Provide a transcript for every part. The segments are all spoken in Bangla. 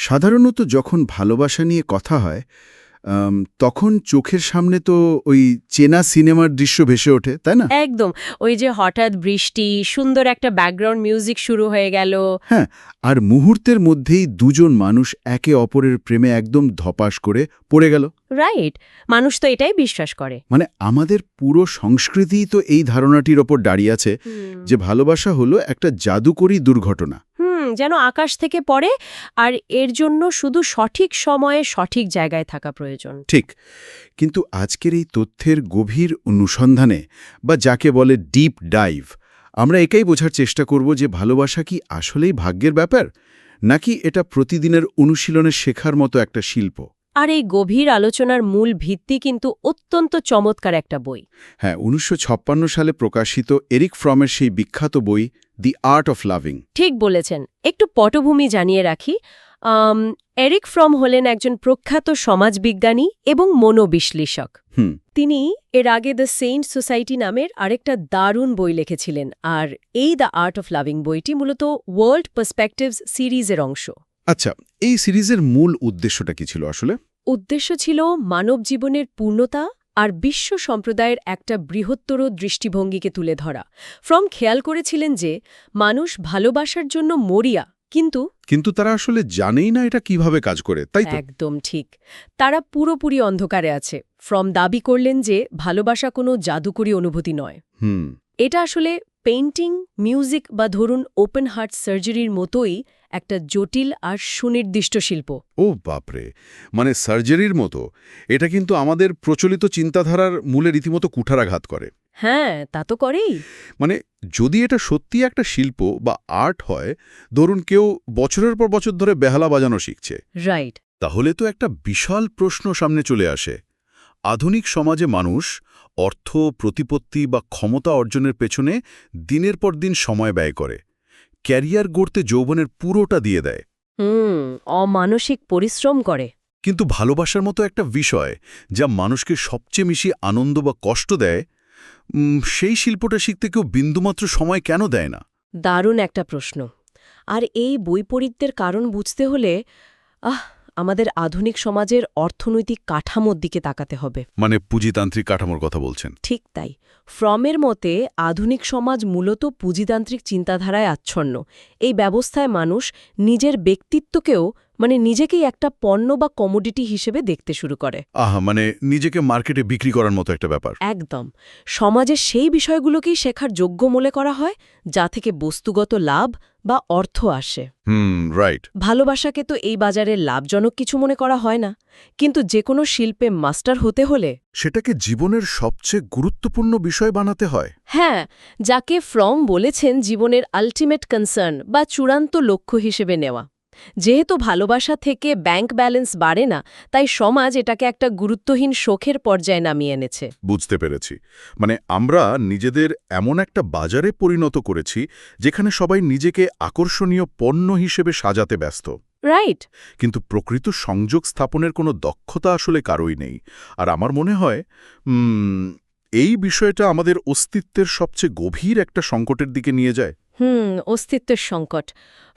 সাধারণত যখন ভালোবাসা নিয়ে কথা হয় তখন চোখের সামনে তো ওই চেনা সিনেমার দৃশ্য ভেসে ওঠে, তাই না? একদম। ওই যে হঠাৎ বৃষ্টি, সুন্দর একটা ব্যাকগ্রাউন্ড মিউজিক শুরু হয়ে গেল। হ্যাঁ, আর মুহূর্তের মধ্যেই দুজন মানুষ একে অপরের প্রেমে একদম ধপাস করে পড়ে গেল। রাইট, মানুষ তো এটাই বিশ্বাস করে। মানে আমাদের পুরো সংস্কৃতিই তো এই ধারণাটির ওপর দাঁড়িয়ে আছে যে ভালোবাসা হলো একটা জাদুকরী দুর্ঘটনা। যেন আকাশ থেকে পড়ে, আর এর জন্য শুধু সঠিক সময়ে সঠিক জায়গায় থাকা প্রয়োজন। ঠিক, কিন্তু আজকের এই তথ্যের গভীর অনুসন্ধানে বা যাকে বলে ডিপ ডাইভ, আমরা এটাই বোঝার চেষ্টা করব যে ভালোবাসা কি আসলেই ভাগ্যের ব্যাপার, নাকি এটা প্রতিদিনের অনুশীলনে শেখার মতো একটা শিল্প। আর এই গভীর আলোচনার মূল ভিত্তি কিন্তু অত্যন্ত চমৎকার একটা বই। হ্যাঁ, ১৯৫৬ সালে প্রকাশিত এরিক ফ্রমের সেই বিখ্যাত বই দি আর্ট অফ লাভিং। ঠিক বলেছেন। একটু পটভূমি জানিয়ে রাখি। এরিক ফ্রম হলেন একজন প্রখ্যাত সমাজবিজ্ঞানী এবং মনোবিশ্লেষক। তিনি এর আগে দ্য সেইন্ট সোসাইটি নামের আরেকটা দারুণ বই লিখেছিলেন, আর এই দ্য আর্ট অফ লাভিং বইটি মূলত ওয়ার্ল্ড পার্সপেক্টিভস সিরিজের অংশ। আচ্ছা, এই সিরিজের মূল উদ্দেশ্যটা কি ছিল আসলে? উদ্দেশ্য ছিল মানব জীবনের পূর্ণতা আর বিশ্ব সম্প্রদায়ের একটা বৃহত্তর দৃষ্টিভঙ্গিকে তুলে ধরা। ফ্রম খেয়াল করেছিলেন যে মানুষ ভালোবাসার জন্য মরিয়া, কিন্তু তারা আসলে জানেই না এটা কিভাবে কাজ করে, তাই তো? একদম ঠিক। তারা পুরোপুরি অন্ধকারে আছে। ফ্রম দাবি করলেন যে ভালোবাসা কোনো জাদুকরী অনুভূতি নয়। এটা আসলে পেইন্টিং, মিউজিক বা ধরুন ওপেন হার্ট সার্জারির মতোই একটা জটিল আর সুনির্দিষ্ট শিল্প। ও বাপরে, মানে সার্জারির মতো। এটা কিন্তু আমাদের প্রচলিত চিন্তাধারার মূলে রীতিমতো কুঠারাঘাত করে। হ্যাঁ, তা তো করেই। মানে যদি এটা সত্যি একটা শিল্প বা আর্ট হয়, ধরুন কেউ বছরের পর বছর ধরে বেহালা বাজানো শিখছে, রাইট, তাহলে তো একটা বিশাল প্রশ্ন সামনে চলে আসে। আধুনিক সমাজে মানুষ অর্থ, প্রতিপত্তি বা ক্ষমতা অর্জনের পেছনে দিনের পর দিন সময় ব্যয় করে, ক্যারিয়ার গড়তে যৌবনের পুরোটা দিয়ে দেয়, অমানসিক পরিশ্রম করে। কিন্তু ভালোবাসার মতো একটা বিষয় যা মানুষকে সবচেয়ে বেশি আনন্দ বা কষ্ট দেয়, সেই শিল্পটা শিখতে কেউ বিন্দুমাত্র সময় কেন দেয় না? দারুণ একটা প্রশ্ন। আর এই বৈপরীত্যের কারণ বুঝতে হলে আমাদের আধুনিক সমাজের অর্থনৈতিক কাঠামোর দিকে তাকাতে হবে। মানে পুঁজিতান্ত্রিক কাঠামোর কথা বলছেন? ঠিক তাই। ফ্রমের মতে আধুনিক সমাজ মূলত পুঁজিতান্ত্রিক চিন্তাধারায় আচ্ছন্ন। এই ব্যবস্থায় মানুষ নিজের ব্যক্তিত্বকেও, মানে নিজেকেই একটা পণ্য বা কমোডিটি হিসেবে দেখতে শুরু করে। মানে নিজেকে মার্কেটে বিক্রি করার মতো একটা ব্যাপার। একদম। সমাজের সেই বিষয়গুলোকেই শেখার যোগ্য মনে করা হয় যা থেকে বস্তুগত লাভ বা অর্থ আসে। রাইট। ভালোবাসাকে তো এই বাজারে লাভজনক কিছু মনে করা হয় না, কিন্তু যে কোনো শিল্পে মাস্টার হতে হলে সেটাকে জীবনের সবচেয়ে গুরুত্বপূর্ণ বিষয় বানাতে হয়। হ্যাঁ, যাকে ফ্রম বলেছেন জীবনের আল্টিমেট কনসার্ন বা চূড়ান্ত লক্ষ্য হিসেবে নেওয়া। যেহেতু ভালোবাসা থেকে ব্যাংক ব্যালেন্স বাড়ে না, তাই সমাজ এটাকে একটা গুরুত্বহীন শোকের পর্যায়ে নামিয়ে এনেছে। বুঝতে পেরেছি। মানে আমরা নিজেদের এমন একটা বাজারে পরিণত করেছি যেখানে সবাই নিজেকে আকর্ষণীয় পণ্য হিসেবে সাজাতে ব্যস্ত। রাইট। কিন্তু প্রকৃত সংযোগ স্থাপনের কোনো দক্ষতা আসলে কারোই নেই। আর আমার মনে হয় এই বিষয়টা আমাদের অস্তিত্বের সবচেয়ে গভীর একটা সংকটের দিকে নিয়ে যায়। অস্তিত্বের সংকট।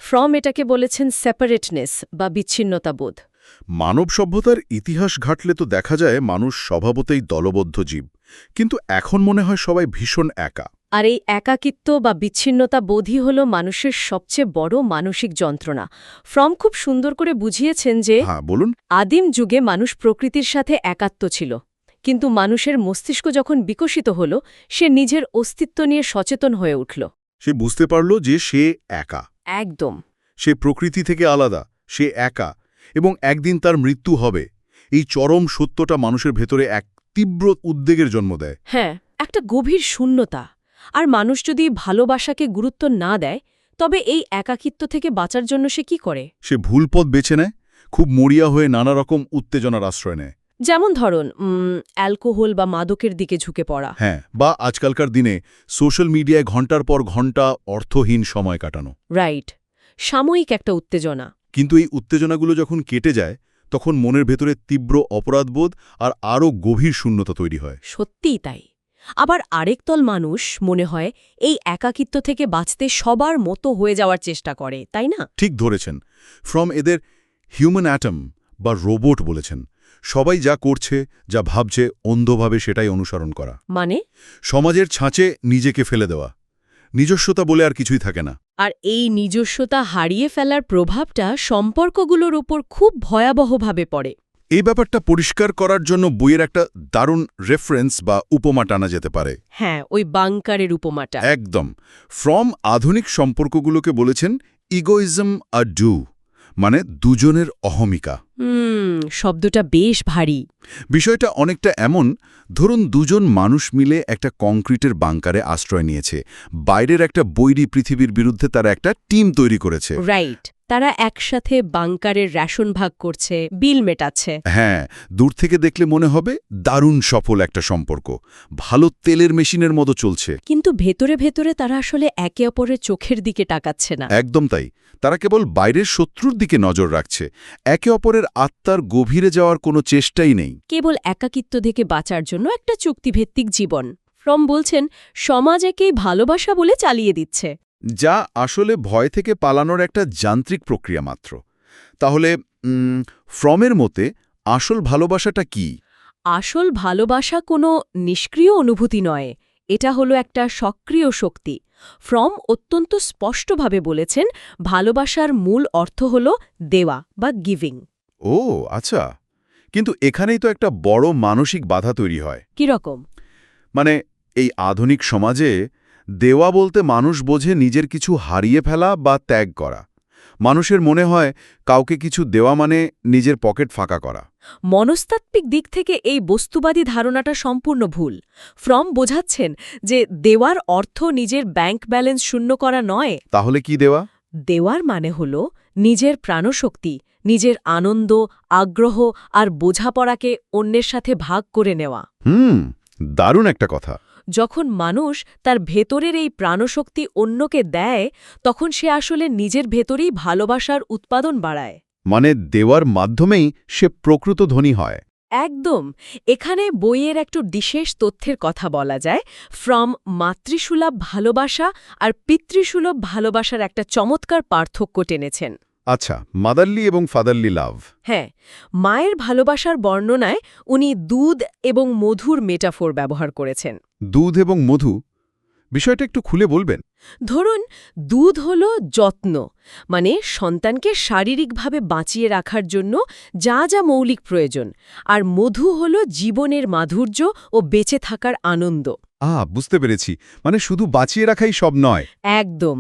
ফ্রম এটাকে বলেছেন সেপারেটনেস বা বিচ্ছিন্নতাবোধ। মানব সভ্যতার ইতিহাস ঘাটলে তো দেখা যায় মানুষ স্বভাবতেই দলবদ্ধ জীব, কিন্তু এখন মনে হয় সবাই ভীষণ একা। আর এই একাকিত্ব বা বিচ্ছিন্নতা বোধই হল মানুষের সবচেয়ে বড় মানসিক যন্ত্রণা। ফ্রম খুব সুন্দর করে বুঝিয়েছেন যে বলুন। আদিম যুগে মানুষ প্রকৃতির সাথে একাত্ম ছিল, কিন্তু মানুষের মস্তিষ্ক যখন বিকশিত হল, সে নিজের অস্তিত্ব নিয়ে সচেতন হয়ে উঠল। সে বুঝতে পারল যে সে একা। একদম। সে প্রকৃতি থেকে আলাদা, সে একা, এবং একদিন তার মৃত্যু হবে। এই চরম সত্যটা মানুষের ভেতরে এক তীব্র উদ্বেগের জন্ম দেয়। হ্যাঁ, একটা গভীর শূন্যতা। আর মানুষ যদি ভালোবাসাকে গুরুত্ব না দেয়, তবে এই একাকিত্ব থেকে বাঁচার জন্য সে কি করে? সে ভুল পথ বেছে নেয়, খুব মরিয়া হয়ে নানা রকম উত্তেজনার আশ্রয় নেয়। যেমন ধরুন অ্যালকোহল বা মাদকের দিকে ঝুঁকে পড়া। হ্যাঁ, বা আজকালকার দিনে সোশ্যাল মিডিয়ায় ঘণ্টার পর ঘণ্টা অর্থহীন সময় কাটানো। রাইট, সাময়িক একটা উত্তেজনা। কিন্তু এই উত্তেজনাগুলো যখন কেটে যায়, তখন মনের ভেতরে তীব্র অপরাধবোধ আর আরও গভীর শূন্যতা তৈরি হয়। সত্যিই তাই। আবার আরেকদল মানুষ মনে হয় এই একাকিত্ব থেকে বাঁচতে সবার মতো হয়ে যাওয়ার চেষ্টা করে, তাই না? ঠিক ধরেছেন। ফ্রম এদের হিউম্যান অ্যাটম বা রোবট বলেছেন সবাই যা করছে যা ভাবছে অন্ধভাবে সেটাই অনুসরণ করা। মানে? সমাজের ছাঁচে নিজেকে ফেলে দেওয়া, নিজস্বতা বলে আর কিছুই থাকে না। আর এই নিজস্বতা হারিয়ে ফেলার প্রভাবটা সম্পর্কগুলোর উপর খুব ভয়াবহভাবে পড়ে। এই ব্যাপারটা পরিষ্কার করার জন্য বইয়ের একটা দারুণ রেফারেন্স বা উপমা টানা যেতে পারে। হ্যাঁ, ওই বাংকারের উপমাটা। একদম। ফ্রম আধুনিক সম্পর্কগুলোকে বলেছেন ইগোইজম আ ডু, মানে দুজনের অহমিকা। শব্দটা বেশ ভারী। বিষয়টা অনেকটা এমন, ধরুন দুজন মানুষ মিলে একটা কংক্রিটের বাংকারে আশ্রয় নিয়েছে, বাইরের একটা বৈরী পৃথিবীর বিরুদ্ধে তারা একটা টিম তৈরি করেছে। রাইট, তারা একসাথে বাংকারের রেশন ভাগ করছে, বিল মেটাচ্ছে। হ্যাঁ, দূর থেকে দেখলে মনে হবে দারুণ সফল একটা সম্পর্ক, ভালো তেলের মেশিনের মতো চলছে। কিন্তু ভেতরে ভেতরে তারা আসলে একে অপরের চোখের দিকে তাকাচ্ছে না। একদম তাই, তারা কেবল বাইরের শত্রুর দিকে নজর রাখছে, একে অপরের আত্মার গভীরে যাওয়ার কোনো চেষ্টাই নেই। কেবল একাকিত্ব থেকে বাঁচার জন্য একটা চুক্তিভিত্তিক জীবন। ফ্রম বলছেন সমাজ একেই ভালোবাসা বলে চালিয়ে দিচ্ছে, যা আসলে ভয় থেকে পালানোর একটা যান্ত্রিক প্রক্রিয়া মাত্র। তাহলে ফ্রমের মতে আসল ভালোবাসাটা কি? আসল ভালোবাসা কোনো নিষ্ক্রিয় অনুভূতি নয়, এটা হলো একটা সক্রিয় শক্তি। ফ্রম অত্যন্ত স্পষ্টভাবে বলেছেন ভালোবাসার মূল অর্থ হল দেওয়া বা গিভিং। ও আচ্ছা, কিন্তু এখানেই তো একটা বড় মানসিক বাধা তৈরি হয়। কিরকম? মানে এই আধুনিক সমাজে দেওয়া বলতে মানুষ বোঝে নিজের কিছু হারিয়ে ফেলা বা ত্যাগ করা। মানুষের মনে হয় কাউকে কিছু দেওয়া মানে নিজের পকেট ফাঁকা করা। মনস্তাত্ত্বিক দিক থেকে এই বস্তুবাদী ধারণাটা সম্পূর্ণ ভুল। ফ্রম বোঝাচ্ছেন যে দেওয়ার অর্থ নিজের ব্যাংক ব্যালেন্স শূন্য করা নয়। তাহলে কি দেওয়া? দেওয়ার মানে হল নিজের প্রাণশক্তি, নিজের আনন্দ, আগ্রহ আর বোঝাপড়াকে অন্যের সাথে ভাগ করে নেওয়া। দারুণ একটা কথা। যখন মানুষ তার ভেতরের এই প্রাণশক্তি অন্যকে দেয়, তখন সে আসলে নিজের ভেতরেই ভালোবাসার উৎপাদন বাড়ায়। মানে দেওয়ার মাধ্যমেই সে প্রকৃত ধনী হয়। একদম। এখানে বইয়ের একটু বিশেষ তথ্যের কথা বলা যায়। ফ্রম মাতৃসুলভ ভালোবাসা আর পিতৃসুলভ ভালোবাসার একটা চমৎকার পার্থক্য টেনেছেন। আচ্ছা, মাদারলি এবং ফাদারলি লাভ। হ্যাঁ, মায়ের ভালোবাসার বর্ণনায় উনি দুধ এবং মধুর মেটাফোর ব্যবহার করেছেন। দুধ এবং মধু, বিষয়টা একটু খুলে বলবেন? ধরুন, দুধ হল যত্ন, মানে সন্তানকে শারীরিকভাবে বাঁচিয়ে রাখার জন্য যা যা মৌলিক প্রয়োজন, আর মধু হল জীবনের মাধুর্য ও বেঁচে থাকার আনন্দ। বুঝতে পেরেছি, মানে শুধু বাঁচিয়ে রাখাই সব নয়। একদম।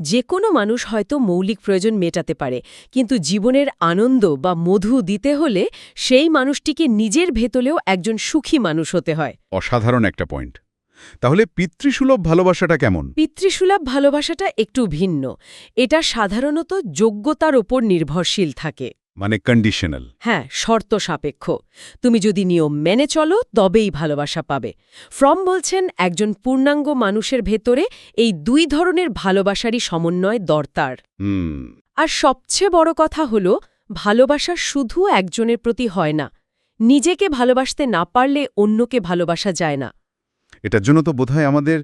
যে কোনো মানুষ হয়তো মৌলিক প্রয়োজন মেটাতে পারে, কিন্তু জীবনের আনন্দ বা মধু দিতে হলে সেই মানুষটিকে নিজের ভেতরেও একজন সুখী মানুষ হতে হয়। অসাধারণ একটা পয়েন্ট। তাহলে পিতৃসুলভ ভালোবাসাটা কেমন? পিতৃসুলভ ভালোবাসাটা একটু ভিন্ন। এটা সাধারণত যোগ্যতার ওপর নির্ভরশীল থাকে। মানে কন্ডিশনাল। হ্যাঁ, শর্ত সাপেক্ষ। তুমি যদি নিয়ম মেনে চলো তবেই ভালোবাসা পাবে। ফ্রম বলছেন একজন পূর্ণাঙ্গ মানুষের ভেতরে এই দুই ধরনের ভালোবাসারই সমন্বয় দরকার। আর সবচেয়ে বড় কথা হল, ভালোবাসা শুধু একজনের প্রতি হয় না। নিজেকে ভালোবাসতে না পারলে অন্যকে ভালোবাসা যায় না। এটার জন্য তো বোধহয় আমাদের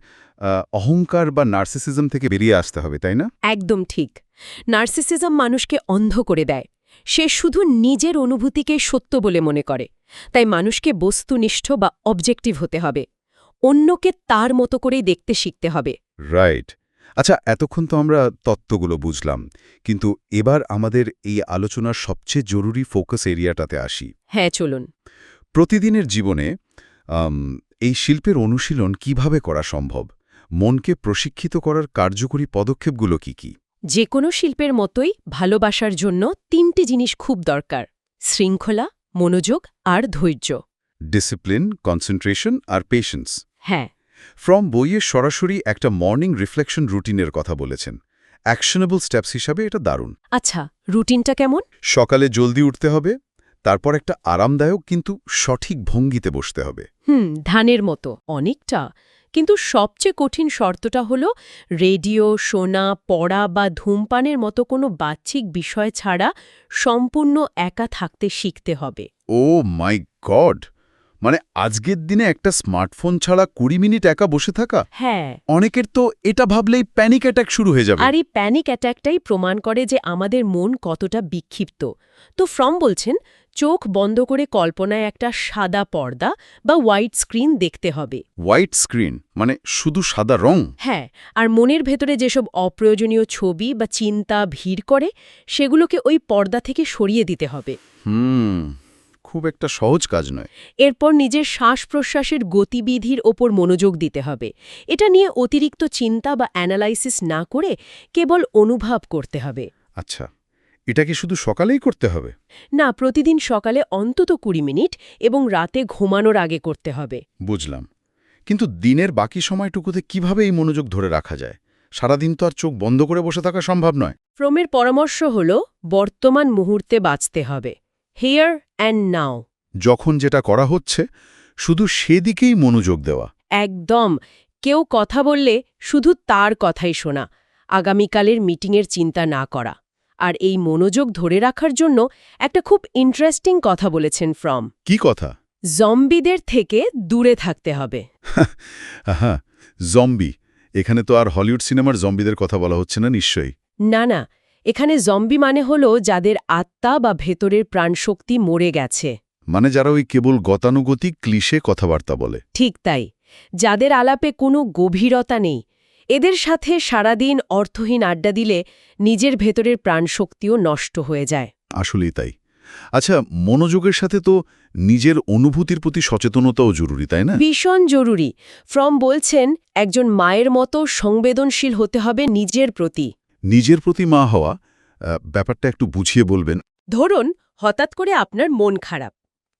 অহংকার বা নার্সিসিজম থেকে বেরিয়ে আসতে হবে, তাই না? একদম ঠিক। নার্সিসিজম মানুষকে অন্ধ করে দেয়। সে শুধু নিজের অনুভূতিকে সত্য বলে মনে করে। তাই মানুষকে বস্তুনিষ্ঠ বা অবজেক্টিভ হতে হবে। অন্যকে তার মতো করেই দেখতে শিখতে হবে। রাইট। আচ্ছা, এতক্ষণ তো আমরা তত্ত্বগুলো বুঝলাম, কিন্তু এবার আমাদের এই আলোচনার সবচেয়ে জরুরি ফোকাস এরিয়াটাতে আসি। হ্যাঁ, চলুন। প্রতিদিনের জীবনে এই শিল্পের অনুশীলন কিভাবে করা সম্ভব? মনকে প্রশিক্ষিত করার কার্যকরী পদক্ষেপগুলো কি কি? যে কোনো শিল্পের মতোই ভালোবাসার জন্য ৩টি জিনিস খুব দরকার: শৃঙ্খলা, মনোযোগ আর ধৈর্য। ডিসিপ্লিন, কনসেন্ট্রেশন আর পেশেন্স। হ্যাঁ। ফ্রম বইয়ের সরাসরি একটা মর্নিং রিফ্লেকশন রুটিনের কথা বলেছেন। অ্যাকশনেবল স্টেপস হিসাবে এটা দারুণ। আচ্ছা, রুটিনটা কেমন? সকালে জলদি উঠতে হবে, তারপর একটা আরামদায়ক কিন্তু সঠিক ভঙ্গিতে বসতে হবে। ধানের মতো অনেকটা। কিন্তু সবচেয়ে কঠিন শর্তটা হলো রেডিও, শোনা, পড়া বা ধূমপানের মতো কোনো বাহ্যিক বিষয় ছাড়া সম্পূর্ণ একা থাকতে শিখতে হবে। ও মাই গড! মানে আজকের দিনে একটা স্মার্টফোন ছাড়া ২০ মিনিট একা বসে থাকা হ্যাঁ, অনেকের তো এটা ভাবলেই প্যানিক অ্যাটাক শুরু হয়ে যাবে। আর এই প্যানিক অ্যাট্যাকটাই প্রমাণ করে যে আমাদের মন কতটা বিক্ষিপ্ত। তো ফ্রম বলছেন, চোখ বন্ধ করে কল্পনায় একটা সাদা পর্দা বা হোয়াইট স্ক্রিন দেখতে হবে। হোয়াইট স্ক্রিন মানে শুধু সাদা রং? হ্যাঁ, আর মনের ভেতরে যেসব অপ্রয়োজনীয় ছবি বা চিন্তা ভিড় করে, সেগুলোকে ওই পর্দা থেকে সরিয়ে দিতে হবে। খুব একটা সহজ কাজ নয়। এরপর নিজের শ্বাস-প্রশ্বাসের গতিবিধির ওপর মনোযোগ দিতে হবে। এটা নিয়ে অতিরিক্ত চিন্তা বা অ্যানালাইসিস না করে কেবল অনুভব করতে হবে। আচ্ছা, এটা কি শুধু সকালেই করতে হবে? না, প্রতিদিন সকালে অন্তত ২০ মিনিট এবং রাতে ঘুমানোর আগে করতে হবে। বুঝলাম। কিন্তু দিনের বাকি সময়টুকুতে কিভাবে এই মনোযোগ ধরে রাখা যায়? সারাদিন তো আর চোখ বন্ধ করে বসে থাকা সম্ভব নয়। ফ্রমের পরামর্শ হল বর্তমান মুহূর্তে বাঁচতে হবে। Here and now. যখন যেটা করা হচ্ছে শুধু সেদিকেই মনোযোগ দেওয়া। একদম। কেউ কথা বললে শুধু তার কথাই শোনা, আগামীকালের মিটিংয়ের চিন্তা না করা। আর এই মনোযোগ ধরে রাখার জন্য একটা খুব ইন্টারেস্টিং কথা বলেছেন ফ্রম। কি কথা? জম্বিদের থেকে দূরে থাকতে হবে। হ্যাঁ, জম্বি। এখানে তো আর হলিউড সিনেমার জম্বিদের কথা বলা হচ্ছে না নিশ্চয়ই। না না, এখানে জম্বি মানে হলো যাদের আত্মা বা ভেতরের প্রাণশক্তি মরে গেছে। মানে যারা ওই কেবল গতানুগতিক ক্লিশে কথাবার্তা বলে। ঠিক তাই, যাদের আলাপে কোনো গভীরতা নেই। এদের সাথে সারাদিন অর্থহীন আড্ডা দিলে নিজের ভেতরের প্রাণশক্তিও নষ্ট হয়ে যায়। আসলেই তাই। আচ্ছা, মনোযোগের সাথে তো নিজের অনুভূতির প্রতি সচেতনতাও জরুরি, তাই না? ভীষণ জরুরি। ফ্রম বলছেন, একজন মায়ের মতো সংবেদনশীল হতে হবে নিজের প্রতি। নিজের প্রতি মা হওয়া, ব্যাপারটা একটু বুঝিয়ে বলবেন? ধরুন, হঠাৎ করে আপনার মন খারাপ।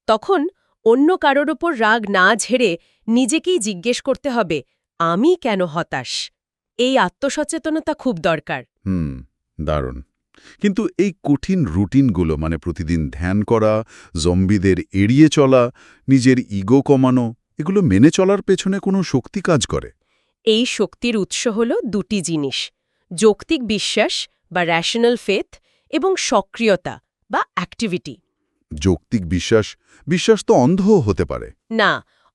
তখন অন্য কারোর ওপর রাগ না ঝেড়ে নিজেকেই জিজ্ঞেস করতে হবে, আমি কেন হতাশ? এই আত্মসচেতনতা খুব দরকার। দারুণ। কিন্তু এই কঠিন রুটিনগুলো মানে প্রতিদিন ধ্যান করা, জম্বিদের এড়িয়ে চলা, নিজের ইগো কমানো, এগুলো মেনে চলার পেছনে কোনো শক্তি কাজ করে? এই শক্তির উৎস হল দুটি জিনিস: যৌক্তিক বিশ্বাস বা র্যাশনাল ফেথ এবং সক্রিয়তা বা অ্যাক্টিভিটি। যৌক্তিক বিশ্বাস তো অন্ধও হতে পারে। না,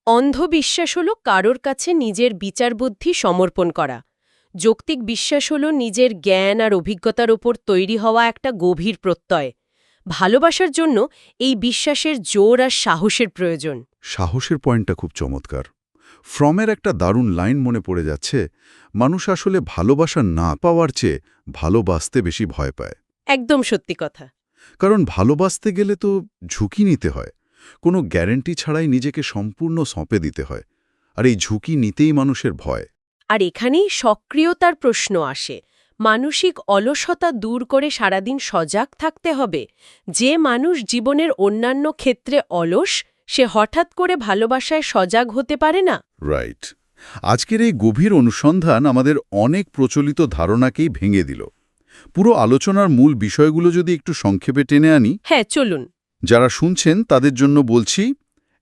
অন্ধবিশ্বাস হল কারোর কাছে নিজের বিচারবুদ্ধি সমর্পণ করা। যৌক্তিক বিশ্বাস হল নিজের জ্ঞান আর অভিজ্ঞতার ওপর তৈরি হওয়া একটা গভীর প্রত্যয়। ভালোবাসার জন্য এই বিশ্বাসের জোর আর সাহসের প্রয়োজন। সাহসের পয়েন্টটা খুব চমৎকার। ফ্রমের একটা দারুণ লাইন মনে পড়ে যাচ্ছে, মানুষ আসলে ভালোবাসা না পাওয়ার চেয়ে ভালোবাসতে বেশি ভয় পায়। একদম সত্যি কথা। কারণ ভালোবাসতে গেলে তো ঝুঁকি নিতে হয়, কোনো গ্যারেন্টি ছাড়াই নিজেকে সম্পূর্ণ সঁপে দিতে হয়। আর এই ঝুঁকি নিতেই মানুষের ভয়। আর এখানেই সক্রিয়তার প্রশ্ন আসে। মানসিক অলসতা দূর করে সারাদিন সজাগ থাকতে হবে। যে মানুষ জীবনের অন্যান্য ক্ষেত্রে অলস, সে হঠাৎ করে ভালোবাসায় সজাগ হতে পারে না। রাইট। আজকের এই গভীর অনুসন্ধান আমাদের অনেক প্রচলিত ধারণাকেই ভেঙে দিল। পুরো আলোচনার মূল বিষয়গুলো যদি একটু সংক্ষেপে টেনে আনি। হ্যাঁ, চলুন। যারা শুনছেন তাদের জন্য বলছি,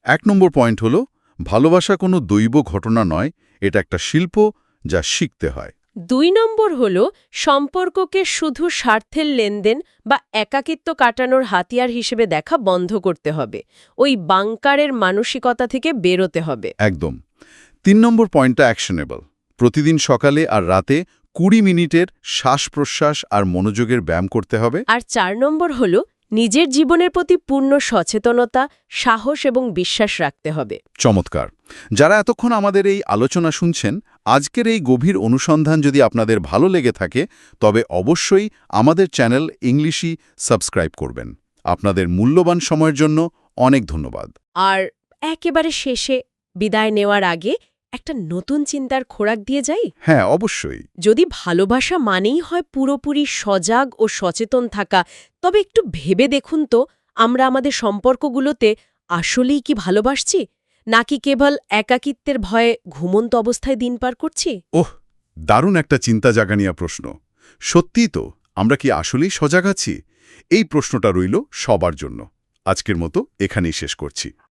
১ নম্বর পয়েন্ট হল, ভালোবাসা কোনো দৈব ঘটনা নয়, এটা একটা শিল্প যা শিখতে হয়। ২ নম্বর হল, সম্পর্ককে শুধু স্বার্থের লেনদেন বা একাকিত্ব কাটানোর হাতিয়ার হিসেবে দেখা বন্ধ করতে হবে। ওই বাংকারের মানসিকতা থেকে বেরোতে হবে। একদম। ৩ নম্বর পয়েন্টটা অ্যাকশনেবল। প্রতিদিন সকালে আর রাতে ২০ মিনিটের শ্বাস-প্রশ্বাস আর মনোযোগের ব্যায়াম করতে হবে। আর ৪ নম্বর হল, নিজের জীবনের প্রতি পূর্ণ সচেতনতা, সাহস এবং বিশ্বাস রাখতে হবে। চমৎকার। যারা এতক্ষণ আমাদের এই আলোচনা শুনছেন, আজকের এই গভীর অনুসন্ধান যদি আপনাদের ভালো লেগে থাকে, তবে অবশ্যই আমাদের চ্যানেল ইংলিশই সাবস্ক্রাইব করবেন। আপনাদের মূল্যবান সময়ের জন্য অনেক ধন্যবাদ। আর একেবারে শেষে বিদায় নেওয়ার আগে একটা নতুন চিন্তার খোরাক দিয়ে যাই। হ্যাঁ, অবশ্যই। যদি ভালোবাসা মানেই হয় পুরোপুরি সজাগ ও সচেতন থাকা, তবে একটু ভেবে দেখুন তো, আমরা আমাদের সম্পর্কগুলোতে আসলেই কি ভালোবাসছি, নাকি কেবল একাকিত্বের ভয়ে ঘুমন্ত অবস্থায় দিন পার করছি? ওহ, দারুণ একটা চিন্তা জাগানিয়া প্রশ্ন। সত্যিই তো, আমরা কি আসলেই সজাগ আছি? এই প্রশ্নটা রইল সবার জন্য। আজকের মতো এখানেই শেষ করছি।